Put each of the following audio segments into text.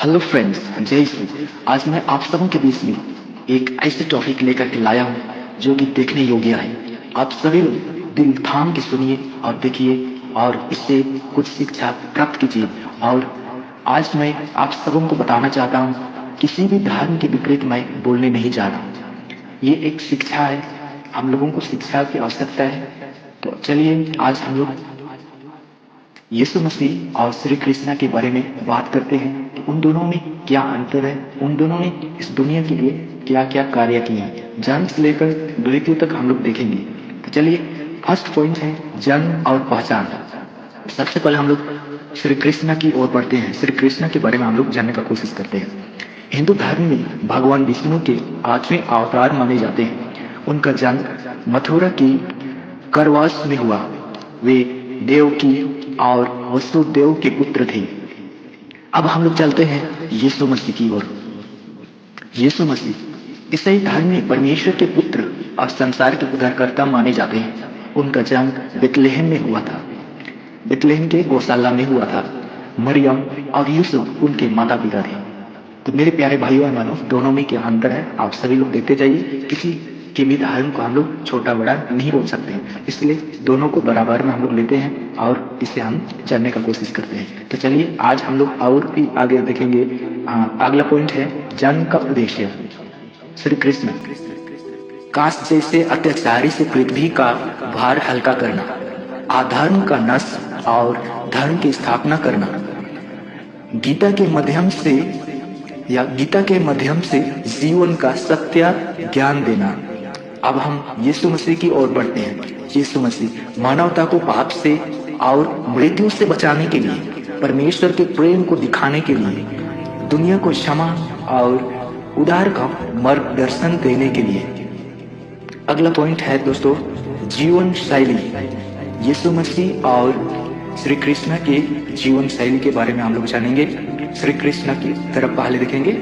Hello friends, जय श्री। आज मैं आप सबों के बीच में एक ऐसे टॉपिक लेकर के लाया हूँ जो कि देखने योग्य है। आप सभी लोग दिल थाम के सुनिए और देखिए और इससे कुछ शिक्षा प्राप्त कीजिए। और आज मैं आप सबों को बताना चाहता हूँ, किसी भी धर्म के विपरीत मैं बोलने नहीं जा रहा। ये एक शिक्षा है, हम लोगों को शिक्षा की आवश्यकता है। तो चलिए आज हम लोग यीशु मसीह और श्री कृष्णा के बारे में बात करते हैं कि उन दोनों में क्या अंतर है, उन दोनों ने इस दुनिया के लिए क्या क्या कार्य किए हैं। जन्म से लेकर मृत्यु तक हम लोग देखेंगे। तो चलिए, फर्स्ट पॉइंट है जन्म और पहचान। सबसे पहले हम लोग श्री कृष्णा की ओर बढ़ते हैं। श्री कृष्णा के बारे में हम लोग जानने का कोशिश करते हैं। हिंदू धर्म में भगवान विष्णु के 8वें अवतार माने जाते हैं। उनका जन्म मथुरा की करवास में हुआ। वे देवकी और वसुदेव के पुत्र थे। अब हम लोग चलते हैं यीशु मसीह की ओर। यीशु मसीह ईसाई धर्म में परमेश्वर के पुत्र और संसार के उद्धारकर्ता माने जाते हैं। उनका जन्म बेतलेहम में हुआ था। बेतलेहम के गौशाला में हुआ था। मरियम और यूसुफ उनके माता पिता थे। तो मेरे प्यारे भाइयों और बहनों, दोनों में क्या अंतर है आप सभी लोग देखते जाइए। किसी के भी धर्म को हम लोग छोटा बड़ा नहीं बोल सकते, इसलिए दोनों को बराबर में हम लोग लेते हैं और इसे हम जानने का कोशिश करते हैं। तो चलिए आज हम लोग और भी आगे देखेंगे। अगला पॉइंट है जन्म का उद्देश्य। श्री कृष्ण काश जैसे अत्याचारी से पृथ्वी का भार हल्का करना, अधर्म का नाश और धर्म की स्थापना करना, गीता के माध्यम से गीता के माध्यम से जीवन का सत्य ज्ञान देना। अब हम यीशु मसीह की ओर बढ़ते हैं। यीशु मसीह मानवता को पाप से और मृत्यु से बचाने के लिए, परमेश्वर के प्रेम को दिखाने के लिए, दुनिया को क्षमा और उदार का मार्गदर्शन देने के लिए। अगला पॉइंट है दोस्तों जीवन शैली। यीशु मसीह और श्री कृष्ण के जीवन शैली के बारे में हम लोग जानेंगे। श्री कृष्ण की तरफ पहले देखेंगे।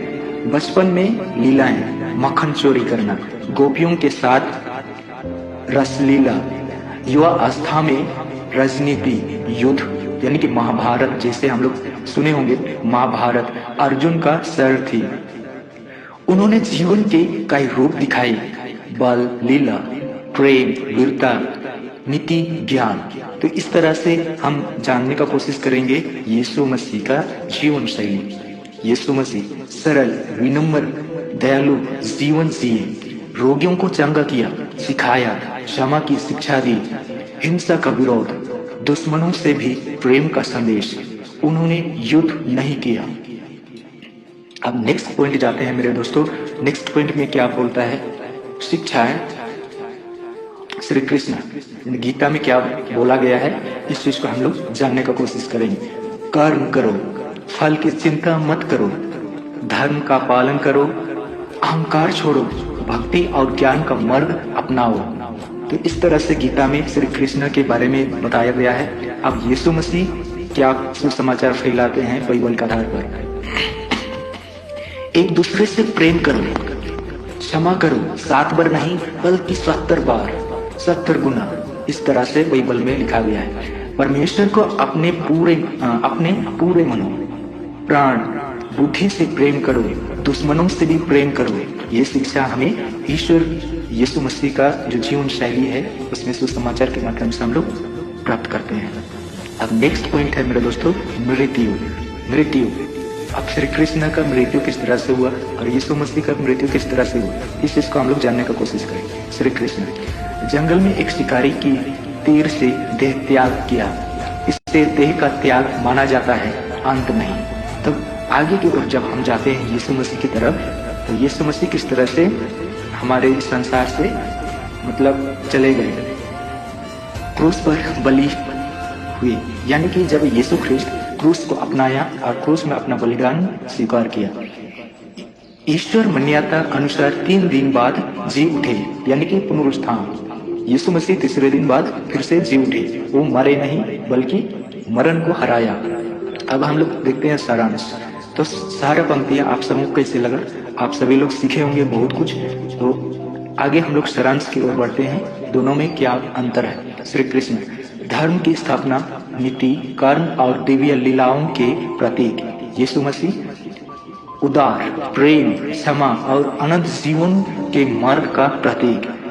बचपन में लीलाएं, मक्खन चोरी करना, गोपियों के साथ रसलीला, युवा अवस्था में राजनीति, युद्ध यानी कि महाभारत, जैसे हम लोग सुने होंगे महाभारत अर्जुन का सर थी। उन्होंने जीवन के कई रूप दिखाए, बल, लीला, प्रेम, वीरता, नीति, ज्ञान। तो इस तरह से हम जानने का कोशिश करेंगे यीशु मसीह का जीवन शैली। यीशु मसीह सरल, विनम्र, दयालु जीवन जिए, रोगियों को चंगा किया, सिखाया, क्षमा की शिक्षा दी, हिंसा का विरोध, दुश्मनों से भी प्रेम का संदेश। उन्होंने युद्ध नहीं किया। अब नेक्स्ट पॉइंट जाते हैं मेरे दोस्तों। नेक्स्ट पॉइंट में क्या बोलता है? शिक्षा है। श्री कृष्ण गीता में क्या बोला गया है, इस चीज को हम लोग जानने का कोशिश करेंगे। कर्म करो, फल की चिंता मत करो, धर्म का पालन करो, अहंकार छोड़ो, भक्ति और ज्ञान का मार्ग अपनाओ। तो इस तरह से गीता में श्री कृष्ण के बारे में बताया गया है। अब यीशु मसीह क्या सुसमाचार फैलाते हैं बाइबल के आधार पर? एक दूसरे से प्रेम करो, क्षमा करो, 7 बार नहीं बल्कि 70 बार, 70 गुना। इस तरह से बाइबल में लिखा गया है। परमेश्वर को अपने पूरे मनो, प्राण, बुद्धि से प्रेम करो, दुश्मनों से भी प्रेम करो। ये शिक्षा हमें ईश्वर यीशु मसीह का जो जीवन शैली है उसमें सुसमाचार के माध्यम से हम लोग प्राप्त करते हैं। अब नेक्स्ट पॉइंट है मेरे दोस्तों मृत्यु। अब श्री कृष्ण का मृत्यु किस तरह से हुआ और यीशु मसीह का मृत्यु किस तरह से हुआ, इस चीज को हम लोग जानने का कोशिश करेंगे। श्री कृष्ण जंगल में एक शिकारी की तीर से देह त्याग किया। इससे देह का त्याग माना जाता है, अंत नहीं। तब आगे की ओर जब हम जाते हैं यीशु मसीह की तरफ, तो यीशु मसीह किस तरह से हमारे इस संसार से चले गए, क्रूस पर बलि हुए। यानी कि जब यीशु ख्रिस्त क्रूस को अपनाया और क्रूस में अपना बलिदान स्वीकार किया, ईश्वर मान्यता अनुसार 3 दिन बाद जी उठे, यानी कि पुनरुत्थान। यीशु मसीह तीसरे दिन बाद फिर से जी उठे। वो मरे नहीं बल्कि मरण को हराया। अब हम लोग देखते हैं सारांश। तो सारा पंक्तियां आप सबको कैसे लगा? आप सभी लोग सीखे होंगे बहुत कुछ। तो आगे हम लोग सारांश की ओर बढ़ते हैं। दोनों में क्या अंतर है? श्री कृष्ण धर्म की स्थापना, नीति, कर्म और दिव्य लीलाओं के प्रतीक। यीशु मसीह उदार, प्रेम, क्षमा और अनंत जीवन के मार्ग का प्रतीक।